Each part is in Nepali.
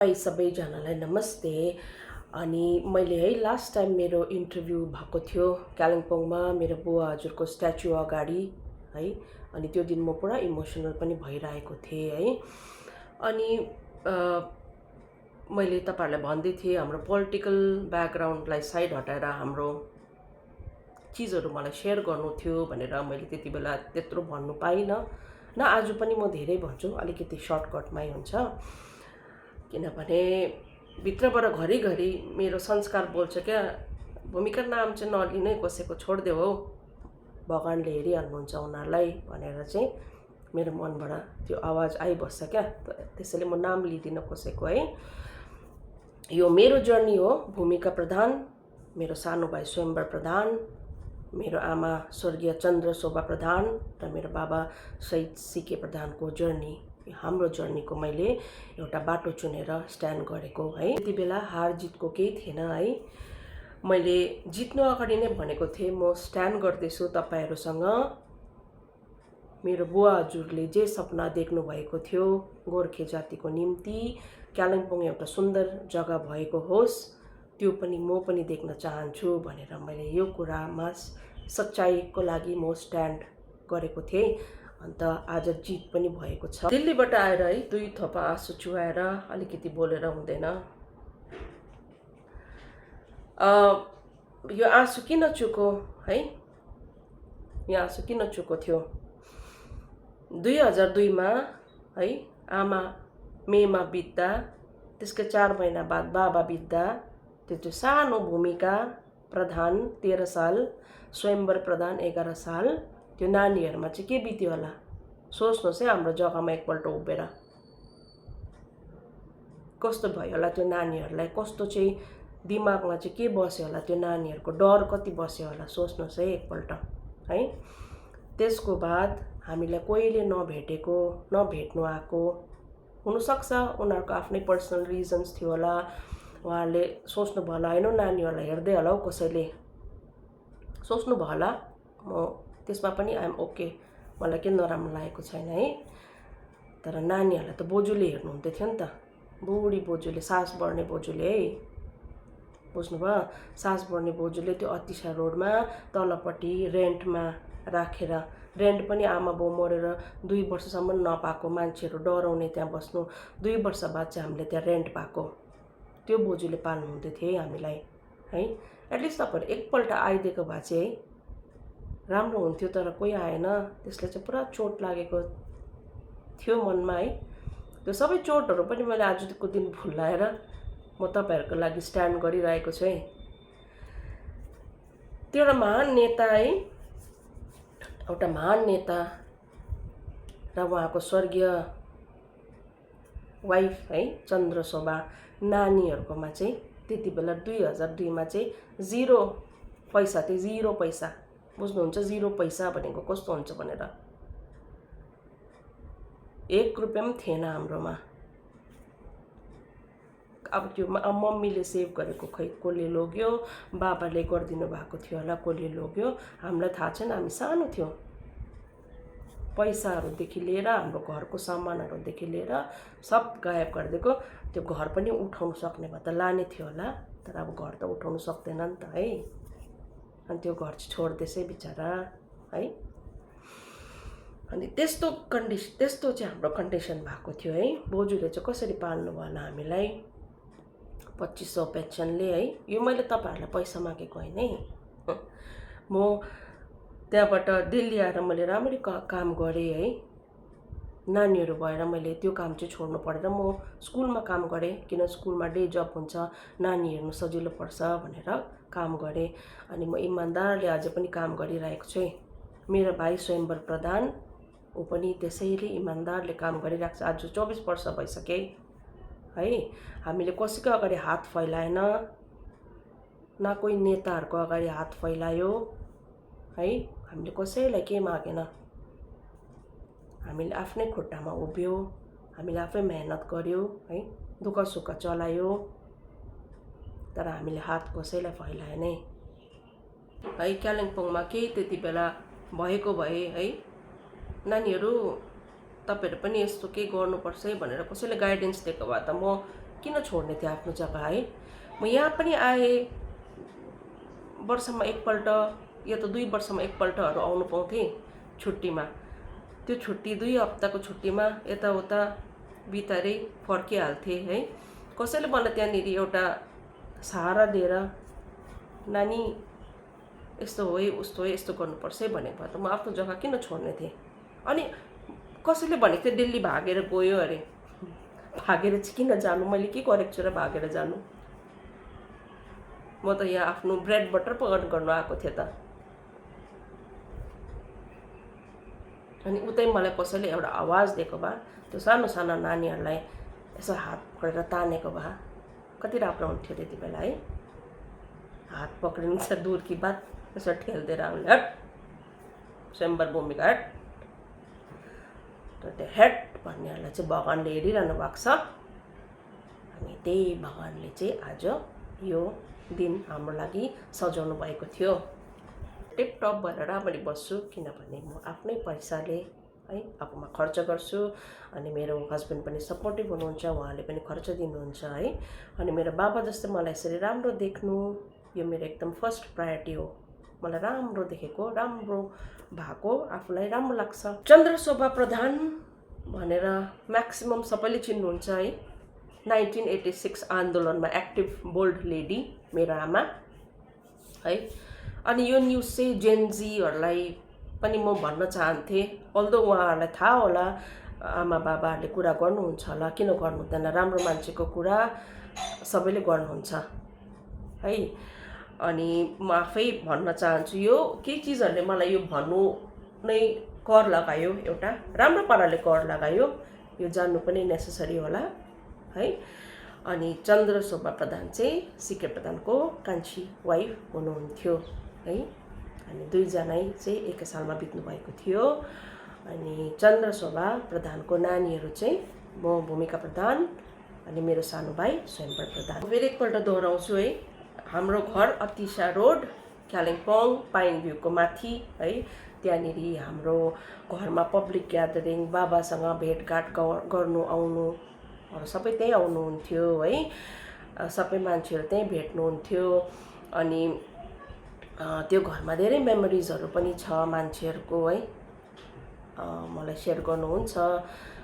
हाई सबैजनालाई नमस्ते। अनि मैले है लास्ट टाइम मेरो इन्टरभ्यू भएको थियो कालिम्पोङमा मेरो बुवा हजुरको स्ट्याचु अगाडि है। अनि त्यो दिन म पुरा इमोसनल पनि भइरहेको थिएँ है। अनि मैले तपाईहरुलाई भन्दै थिएँ हाम्रो पोलिटिकल ब्याकग्राउन्डलाई साइड हटाएर हाम्रो चिजहरू मलाई सेयर गर्नु थियो भनेर मैले त्यति बेला त्यत्रो भन्नु पाइनँ न। आज पनि म धेरै भन्छु, अलिकति सर्टकटमै हुन्छ, किनभने भित्रबाट घरिघरि मेरो संस्कार बोल्छ क्या, भूमिका नाम चाहिँ नलिनै, कसैको छोडिदेऊ हौ, भगवानले हेरिहाल्नुहुन्छ उनीहरूलाई भनेर चाहिँ मेरो मनबाट त्यो आवाज आइबस्छ क्या। त्यसैले म नाम लिदिनँ कसैको है। यो मेरो जर्नी हो। भूमिका प्रधान, मेरो सानो भाइ स्वयम्वर प्रधान, मेरो आमा स्वर्गीय चन्द्रशोभा प्रधान र मेरो बाबा शहीद सीके प्रधानको जर्नी, हाम्रो जर्नीको मैले एउटा बाटो चुनेर स्ट्यान्ड गरेको है। त्यति बेला हार जितको केही थिएन है। मैले जित्नु अगाडि नै भनेको थिएँ म स्ट्यान्ड गर्दैछु तपाईहरुसँग। मेरो बुवा हजुरले जे सपना देख्नु भएको थियो गोर्खे जातिको निम्ति कालिम्पोङ एउटा सुन्दर जग्गा भएको होस्, त्यो पनि म पनि देख्न चाहन्छु भनेर मैले यो कुरामा सच्चाईको लागि म स्ट्यान्ड गरेको थिएँ। अन्त आज जित पनि भएको छ। दिल्लीबाट आएर है 2 थोपा आँसु चुहाएर अलिकति बोलेर हुँदैन। यो आँसु किन चुको है? यो आँसु किन चुको थियो? 2002 मा है आमा मेमा बित्दा त्यसकै 4 महिना बाद बाबा बित्दा त्यो सानो भूमिका प्रधान 13 साल, स्वयम्वर प्रधान 11 साल, त्यो नानीहरुमा चाहिँ के बित्यो होला? सोच्नुस् है हाम्रो जग्गामा एकपल्ट उभिएर। कस्तो भयो होला त्यो नानीहरुलाई? कस्तो चाहिँ दिमागमा चाहिँ के बस्यो होला? त्यो नानीहरुको डर कति बस्यो होला? सोच्नुस् है एकपल्ट है। त्यसको बाद हामीलाई कोहीले नभेटेको, नभेट्नु आएको हुन सक्छ, उनीहरुको आफ्नै पर्सनल रिजन्स थियो होला। उहाँहरूले सोच्नु भयो होला हैन नानीहरुलाई हेर्दै होला हौ कसैले, सोच्नु भयो होला। म त्यसमा पनि आइ एम ओके, मलाई के नराम्रो लागेको छैन है। तर नानीहरुलाई त बोजूले हेर्नुहुन्थ्यो थियो नि त, बुढी बोजूले, सास बढ्ने बोजूले है, बुझ्नुभयो? सास बढ्ने बोजूले त्यो अतिशा रोडमा तलपट्टि रेन्टमा राखेर, रेन्ट पनि आमा बाउ मरेर 2 वर्षसम्म नपाएको मान्छेहरू डराउने त्यहाँ बस्नु, 2 वर्ष बाद चाहिँ हामीले त्यहाँ रेन्ट पाएको, त्यो बोजूले पाल्नुहुन्थ्यो थिए हामीलाई है। एटलिस्ट तपाईहरु एकपल्ट आइदिएको भए चाहिँ है राम्रो हुन्थ्यो, तर कोही आएन। त्यसले चाहिँ पुरा चोट लागेको थियो मनमा है। त्यो सबै चोटहरु पनि मैले आजको दिन भुलाएर म तपाईहरुको लागि स्ट्यान्ड गरिरहेको छु है। त्यो एउटा महान नेता है, एउटा महान नेता र उहाँको स्वर्गीय वाइफ है चन्द्रशोभा नानीहरुकोमा चाहिँ त्यति बेला 2002 मा चाहिँ 0 पैसा थियो, 0 पैसा। बुझ्नुहुन्छ 0 पैसा भनेको कस्तो हुन्छ भनेर? 1 रुपैयाँ पनि थिएन हाम्रोमा। अब त्यो मम्मीले सेभ गरेको खै कसले लग्यो, बाबाले गरिदिनु भएको थियो होला कसले लग्यो, हामीलाई थाहा छैन, हामी सानो थियौं। पैसाहरूदेखि लिएर हाम्रो घरको सामानहरूदेखि लिएर सब गायब गरिदिएको। त्यो घर पनि उठाउन सक्ने भए त लाने थियो होला, तर अब घर त उठाउन सक्दैन नि त है। अनि त्यो घर चाहिँ छोड्दैछ बिचारा है। अनि त्यस्तो चाहिँ हाम्रो कन्डिसन भएको थियो है। बोजूले चाहिँ कसरी पाल्नु भयो होला हामीलाई 2500 पेन्सनले है। यो मैले तपाईहरुलाई पैसा मागेको हैन है। म त्यहाँबाट दिल्ली आएर मैले राम्ररी काम गरेँ है। नानीहरू भएर मैले त्यो काम चाहिँ छोड्नु परेर म स्कुलमा काम गरेँ, किन स्कुलमा डे जब हुन्छ, नानी हेर्नु सजिलो पर्छ भनेर काम गरेँ। अनि म इमानदारले अझै पनि काम गरिरहेको छु है। मेरो भाइ स्वयम्वर प्रधान, ऊ पनि त्यसैले इमानदारले काम गरिरहेको छ। आज 24 वर्ष भइसक्यो है। हामीले कसैको अगाडि हात फैलाएन, न कोही नेताहरूको अगाडि हात फैलायो है। हामीले कसैलाई के मागेन, हामीले आफ्नै खुट्टामा उभियो, हामीले आफै मेहनत गर्यो है, दुःख सुख चलायो, तर हामीले हात कसैलाई फैलाएन है। कालिम्पोङमा केही त्यति बेला भएको भए है, नानीहरू तपाईहरु पनि यस्तो के गर्नुपर्छ है भनेर कसैले गाइडेन्स दिएको भए त म किन छोड्ने थिएँ आफ्नो जग्गा है। म यहाँ पनि आएँ, वर्षमा एकपल्ट या त 2 वर्षमा एकपल्टहरू आउनु पाउँथेँ छुट्टीमा। त्यो छुट्टी 2 हप्ताको छुट्टीमा यताउता बिताएरै फर्किहाल्थेँ है। कसैले मलाई त्यहाँनिर एउटा सहारा दिएर नानी यस्तो हो है उस्तो हो यस्तो गर्नुपर्छ है भनेको भए त म आफ्नो जग्गा किन छोड्ने थिएँ। अनि कसैले भनेको थियो दिल्ली भागेर गयो अरे। भागेर चाहिँ किन जानु, मैले के गरेको छु र भागेर जानु। म त यहाँ आफ्नो ब्रेड बटर पो अर्न गर्नु आएको थिएँ त। अनि उतै मलाई कसैले एउटा आवाज दिएको भए, त्यो सानो सानो नानीहरूलाई यसो हात पक्रेर तानेको भए कति राम्रो हुन्थ्यो त्यति बेला है। हात पक्रिनु छ दूर की बात, यसो ठेल्दिएर आउने हट स्वयम्वर भूमिका हट। त्यो हेट भन्नेहरूलाई चाहिँ भगवान्ले हेरिरहनु भएको छ। अनि त्यही भगवान्ले चाहिँ आज यो दिन हाम्रो लागि सजाउनु भएको थियो। टिपटप भएर राम्ररी बस्छु किनभने म आफ्नै पैसाले है आफूमा खर्च गर्छु। अनि मेरो हस्बेन्ड पनि सपोर्टिभ हुनुहुन्छ, उहाँले पनि खर्च दिनुहुन्छ है। अनि मेरो बाबा जस्तो मलाई यसरी राम्रो देख्नु यो मेरो एकदम फर्स्ट प्रायोरिटी हो। मलाई राम्रो देखेको, राम्रो भएको आफूलाई राम्रो लाग्छ। चन्द्रशोभा प्रधान भनेर म्याक्सिमम सबैले चिन्नुहुन्छ है। 1986 आन्दोलनमा एक्टिभ बोल्ड लेडी मेरो आमा है। अनि यो न्युज चाहिँ जेनजीहरूलाई पनि म भन्न चाहन्थेँ, अल्दो उहाँहरूलाई थाहा होला आमा बाबाहरूले कुरा गर्नुहुन्छ होला, किन गर्नु हुँदैन, राम्रो मान्छेको कुरा सबैले गर्नुहुन्छ है। अनि म आफै भन्न चाहन्छु यो केही चिजहरूले मलाई यो भन्नु नै कर लगायो, एउटा राम्रो पाराले कर लगायो, यो जान्नु पनि नेसेसरी होला है। अनि चन्द्रशोभा प्रधान चाहिँ सिके प्रधानको कान्छी वाइफ हुनुहुन्थ्यो है। अनि 2 जनै चाहिँ एकै सालमा बित्नु भएको थियो। अनि चन्द्रशोभा प्रधानको नानीहरू चाहिँ म भूमिका प्रधान अनि मेरो सानो भाइ स्वयम्वर प्रधान। फेरि एकपल्ट दोहोऱ्याउँछु है, हाम्रो घर अतिशा रोड कालिम्पोङ पाइन भ्यूको माथि है। त्यहाँनिर हाम्रो घरमा पब्लिक ग्यादरिङ, बाबासँग भेटघाट गर्नु आउनुहरू सबै त्यहीँ आउनुहुन्थ्यो है। सबै मान्छेहरू त्यहीँ भेट्नुहुन्थ्यो। अनि त्यो घरमा धेरै मेमोरिजहरू पनि छ मान्छेहरूको है, मलाई सेयर गर्नुहुन्छ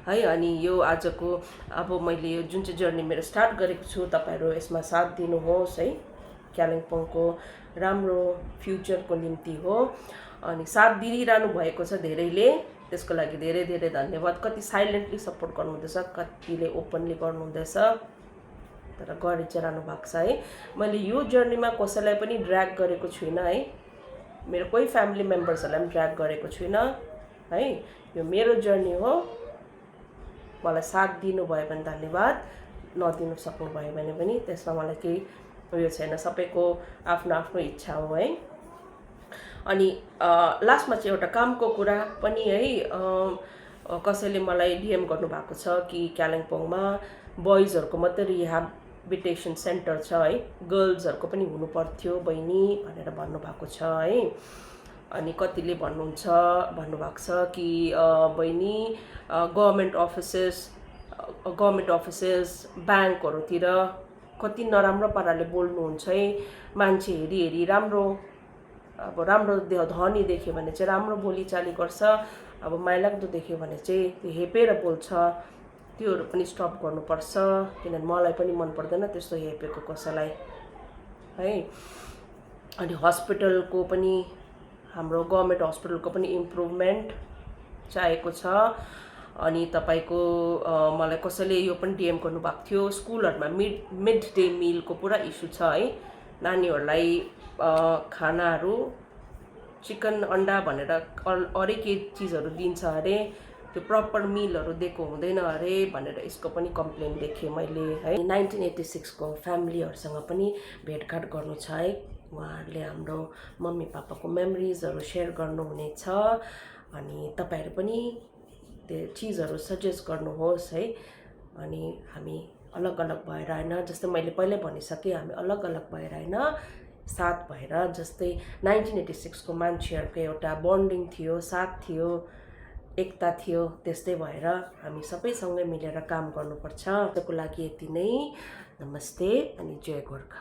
है। अनि यो आजको अब मैले यो जुन चाहिँ जर्नी मेरो स्टार्ट गरेको छु, तपाईँहरू यसमा साथ दिनुहोस् है। कालिम्पोङको राम्रो फ्युचरको निम्ति हो। अनि साथ दिइरहनु भएको छ धेरैले, त्यसको लागि धेरै धेरै धन्यवाद। कति साइलेन्टली सपोर्ट गर्नुहुँदैछ, कतिले ओपनली गर्नुहुँदैछ, तर गरि चाहिँ रहनु भएको छ है। मैले यो जर्नीमा कसैलाई पनि ड्र्याग गरेको छुइनँ है, मेरो कोही फ्यामिली मेम्बर्सहरूलाई पनि ड्र्याग गरेको छुइनँ है। यो मेरो जर्नी हो। मलाई साथ दिनुभयो भने धन्यवाद, नदिनु सक्नुभयो भने पनि त्यसमा मलाई केही उयो छैन, सबैको आफ्नो आफ्नो इच्छा हो है। अनि लास्टमा चाहिँ एउटा कामको कुरा पनि है, कसैले मलाई डिएम गर्नुभएको छ कि कालिम्पोङमा बोइजहरूको मात्रै रिह्याबिलिटेसन सेन्टर छ है, गर्ल्सहरूको पनि हुनु पर्थ्यो बहिनी भनेर भन्नुभएको छ है। अनि कतिले भन्नुभएको छ कि बहिनी गभर्मेन्ट अफिसेस ब्याङ्कहरूतिर कति नराम्रो पाराले बोल्नुहुन्छ है। मान्छे हेरी राम्रो, अब राम्रो धनी देख्यो भने चाहिँ राम्रो बोलीचाली गर्छ, अब माइलाग्दो देख्यो भने चाहिँ त्यो हेपेर बोल्छ, त्योहरू पनि स्टप गर्नुपर्छ। किनभने मलाई पनि मन पर्दैन त्यस्तो हेपेको कसैलाई है। अनि हस्पिटलको पनि, हाम्रो गभर्मेन्ट हस्पिटलको पनि इम्प्रुभमेन्ट चाहिएको छ। अनि तपाईँको मलाई कसैले यो पनि डिएम गर्नुभएको थियो, स्कुलहरूमा मिड डे मिलको पुरा इस्यु छ है। नानीहरूलाई खानाहरू चिकन अन्डा भनेर अरू केही चिजहरू दिन्छ अरे, त्यो प्रपर मिलहरू दिएको हुँदैन अरे भनेर यसको पनि कम्प्लेन देखेँ मैले है। 1986 को फ्यामिलीहरूसँग पनि भेटघाट गर्नु छ है। उहाँहरूले हाम्रो मम्मी पापाको मेमोरिजहरू सेयर गर्नुहुनेछ। अनि तपाईँहरू पनि त्यो चिजहरू सजेस्ट गर्नुहोस् है। अनि हामी अलग अलग भएर होइन, जस्तै मैले पहिल्यै भनिसकेँ, हामी अलग अलग भएर होइन, साथ भएर। जस्तै 1986 को मान्छेहरूको एउटा बन्डिङ थियो, साथ थियो, एकता थियो। त्यस्तै भएर हामी सबैसँगै मिलेर काम गर्नुपर्छ। त्यसको लागि यति नै। नमस्ते अनि जय गोर्खा।